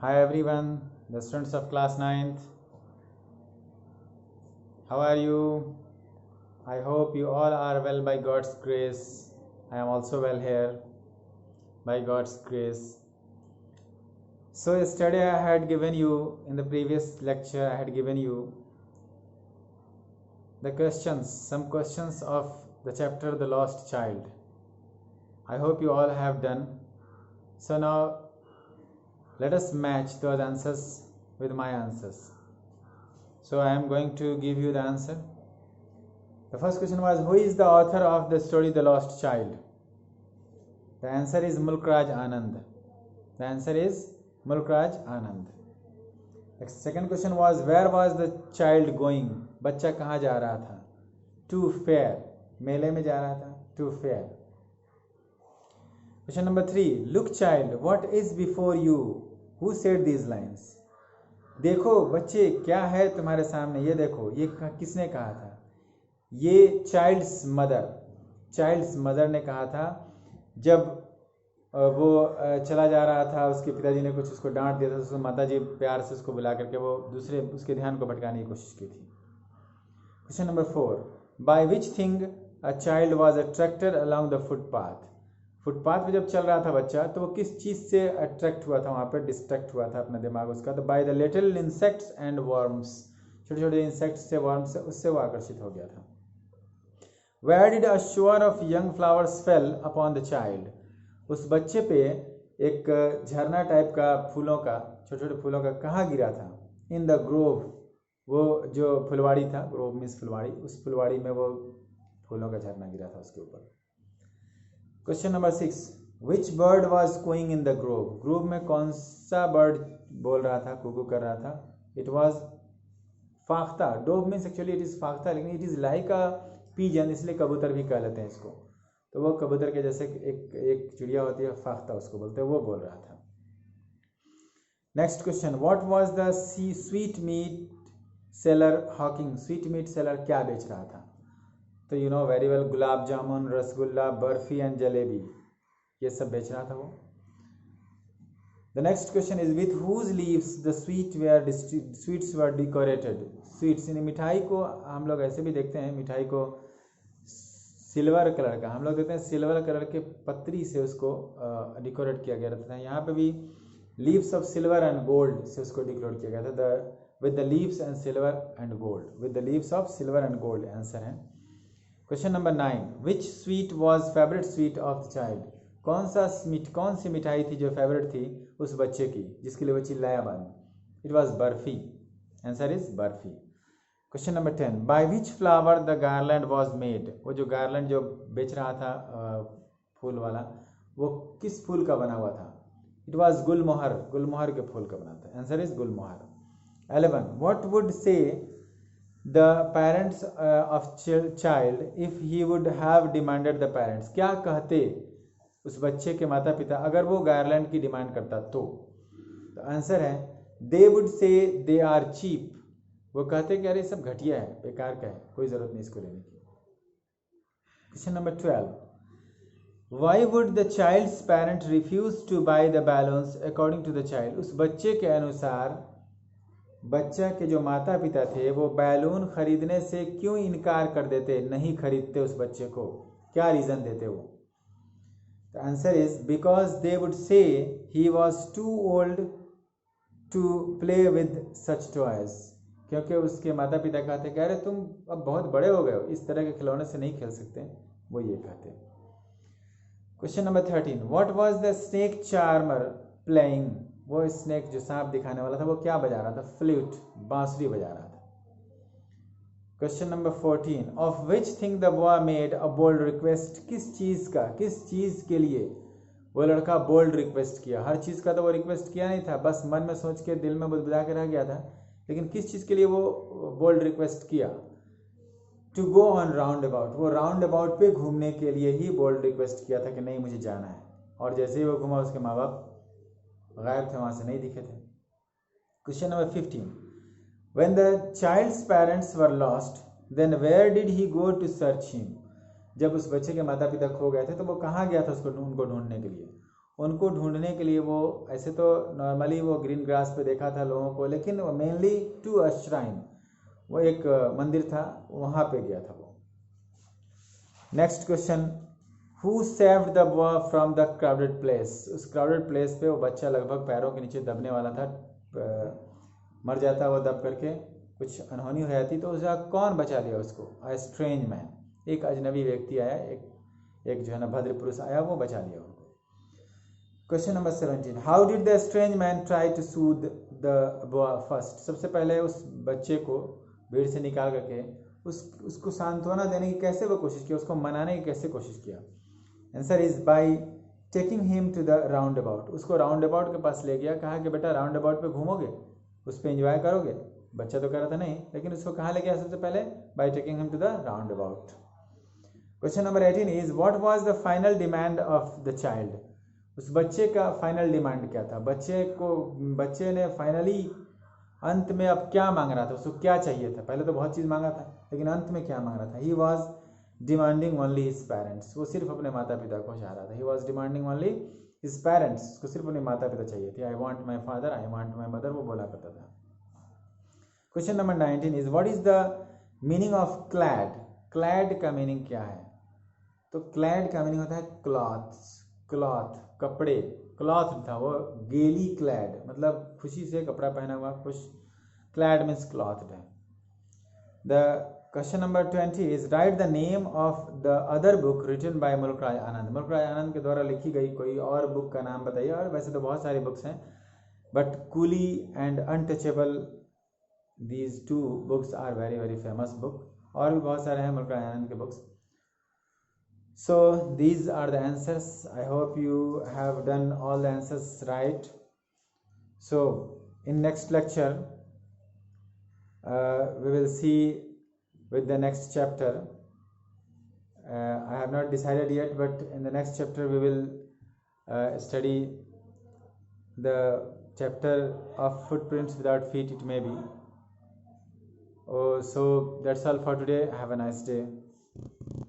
Hi everyone, the students of class 9th. How are you? I hope you all are well by God's grace. I am also well here by God's grace. So yesterday I had given you, in the previous lecture I had given you the questions, some questions of the chapter The Lost Child. I hope you all have done. So now let us match those answers with my answers. So I am going to give you the answer. The first question was, who is the author of the story The Lost Child? The answer is Mulkraj Anand. The answer is Mulkraj Anand. The second question was, where was the child going? बच्चा कहाँ जा रहा था? To fair. मेले में जा रहा था. To fair. Question number 3. Look child, what is before you? Who said these lines? देखो बच्चे क्या है तुम्हारे सामने, ये देखो, ये किसने कहा था? ये चाइल्ड्स मदर ने कहा था जब वो चला जा रहा था, उसके पिताजी ने कुछ उसको डांट दिया था, उसको माताजी प्यार से उसको बुला करके वो दूसरे उसके ध्यान को भटकाने की कोशिश की थी. Question number 4. By which thing a child was attracted along the footpath? Footpath पे जब चल रहा था बच्चा तो वो किस चीज़ से अट्रैक्ट हुआ था, वहाँ पर डिस्ट्रैक्ट हुआ था अपना दिमाग उसका? तो by the little insects and worms, छोटे छोटे इंसेक्ट्स से, वर्म्स से, उससे वो आकर्षित हो गया था. Where did a shower of young flowers fell upon the child? उस बच्चे पे एक झरना टाइप का फूलों का, छोटे छोटे फूलों का कहाँ गिरा था? इन द ग्रोव, वो जो फुलवाड़ी था, ग्रोव मीन्स फुलवाड़ी, उस फुलवाड़ी में वो फूलों का झरना गिरा था उसके ऊपर. Question number 6. Which bird was cooing in the grove? Grove में कौन सा बर्ड बोल रहा था, कुकू कर रहा था? इट वॉज फाख्ता. Dove means actually it is फाख्ता, लेकिन it is like a pigeon, इसलिए कबूतर भी कह लेते हैं इसको. तो वो कबूतर के जैसे एक चिड़िया होती है, फाख्ता उसको बोलते हैं, वो बोल रहा था. Next question. What was the sweet meat seller hawking? Sweet meat seller क्या बेच रहा था? तो you know very well, gulab jamun, rasgulla, barfi and jalebi, ये सब बेच रहा था वो. The next question is, with whose leaves the sweets were decorated? Sweets यानी मिठाई को हम लोग ऐसे भी देखते हैं, मिठाई को सिल्वर कलर का, हम लोग देखते हैं सिल्वर कलर के पत्री से उसको डिकोरेट किया गया था. यहाँ पे भी leaves of silver and gold से उसको डिकोरेट किया गया था. With the leaves and silver and gold, with the leaves of silver and gold answer है. Question number 9. Which sweet was favourite sweet of the child? कौन सी मिठाई थी जो फेवरेट थी उस बच्चे की, जिसके लिए वो चिल्लाया बाद में? It was barfi. Answer is barfi. Question number 10. By which flower the garland was made? वो जो गार्लैंड जो बेच रहा था फूल वाला, वो किस फूल का बना हुआ था? इट वॉज गुलमोहर. गुलमोहर के फूल का बना था. Answer is Gulmohar. 11. What would say the parents of child if he would have demanded the parents? क्या कहते उस बच्चे के माता पिता अगर वो गार्लैंड की डिमांड करता तो आंसर है they would say they are cheap. वो कहते कि अरे सब घटिया है, बेकार का है, कोई ज़रूरत नहीं इसको लेने की. Question number 12. Why would the child's parent refuse to buy the balloons according to the child? उस बच्चे के अनुसार बच्चा के जो माता पिता थे वो बैलून खरीदने से क्यों इनकार कर देते, नहीं खरीदते उस बच्चे को? क्या रीज़न देते वो? The answer is because they would say he was too old to play with such toys. क्योंकि उसके माता पिता कहते कह रहे तुम अब बहुत बड़े हो गए हो, इस तरह के खिलौने से नहीं खेल सकते, वो ये कहते. Question number 13. What was the snake charmer playing? वो स्नेक जो सांप दिखाने वाला था वो क्या बजा रहा था? फ्लूट, बांसुरी बजा रहा था. Question number 14. Of which thing the boy made a bold request? किस चीज़ के लिए वो लड़का बोल्ड रिक्वेस्ट किया? हर चीज़ का तो वो रिक्वेस्ट किया नहीं था, बस मन में सोच के दिल में बुदबुदा के रह गया था, लेकिन किस चीज़ के लिए वो बोल्ड रिक्वेस्ट किया? To go on roundabout. वो राउंड अबाउट पे घूमने के लिए ही बोल्ड रिक्वेस्ट किया था कि नहीं मुझे जाना है. और जैसे ही वो घूमा उसके माँ बाप गायब थे, वहाँ से नहीं दिखे थे. Question number 15. When the child's parents were lost, then where did he go to search him? जब उस बच्चे के माता पिता खो गए थे तो वो कहाँ गया था उनको ढूंढने के लिए? उनको ढूंढने के लिए वो, ऐसे तो नॉर्मली वो ग्रीन ग्रास पे देखा था लोगों को, लेकिन वो मेनली टू अ श्राइन, वो एक मंदिर था, वहाँ पे गया था वो। Next question, who saved the boy from the crowded place? उस क्राउडेड प्लेस पे वो बच्चा लगभग पैरों के नीचे दबने वाला था, मर जाता वो दब करके, कुछ अनहोनी हो जाती, तो उसका कौन बचा लिया उसको? अ स्ट्रेंज मैन, एक अजनबी व्यक्ति आया, एक जो है ना भद्र पुरुष आया, वो बचा लिया उनको। Question number 17, how did the strange man try to soothe the boy first? सबसे पहले उस बच्चे को भीड़ से निकाल करके उसको सांत्वना देने की कैसे वो कोशिश किया, उसको मनाने की कैसे कोशिश किया? Answer is by taking him to the roundabout. उसको राउंड अबाउट के पास ले गया, कहा कि बेटा राउंड अबाउट पे घूमोगे, उस पर एंजॉय करोगे। बच्चा तो कर रहा था नहीं, लेकिन उसको कहाँ ले गया सबसे पहले? By taking him to the roundabout. Question number 18 is what was the final demand of the child? उस बच्चे का फाइनल डिमांड क्या था? बच्चे ने फाइनली अंत में अब क्या मांग रहा था, उसको क्या चाहिए था? पहले तो बहुत चीज़ मांगा था, लेकिन अंत में क्या मांग रहा था? He was demanding only his parents. वो सिर्फ अपने माता पिता को चाह रहा था। He was demanding only his parents, उसको सिर्फ अपने माता पिता चाहिए थे। I want my father, I want my mother, वो बोला करता था। Question number 19 is what is the meaning of clad? Clad का मीनिंग क्या है? तो क्लैड का मीनिंग होता है क्लॉथ, कपड़े। क्लॉथ था वो, गेली क्लैड मतलब खुशी से कपड़ा पहना हुआ, खुश। क्लैड मीन्स क्लॉथ है। The question number 20 is write the name of the other book written by Mulk Raj आनंद। मुल्क राज आनंद के द्वारा लिखी गई कोई और बुक का नाम बताइए। और वैसे तो बहुत सारी बुक्स हैं, but Coolie and Untouchable, these two books are very very famous book. और भी बहुत सारे हैं मुल्क राज आनंद के books. So these are the answers. I hope you have done all the answers right. So in next lecture we will see with the next chapter. I have not decided yet, but in the next chapter we will study the chapter of footprints without feet, it may be. Oh, so that's all for today. Have a nice day.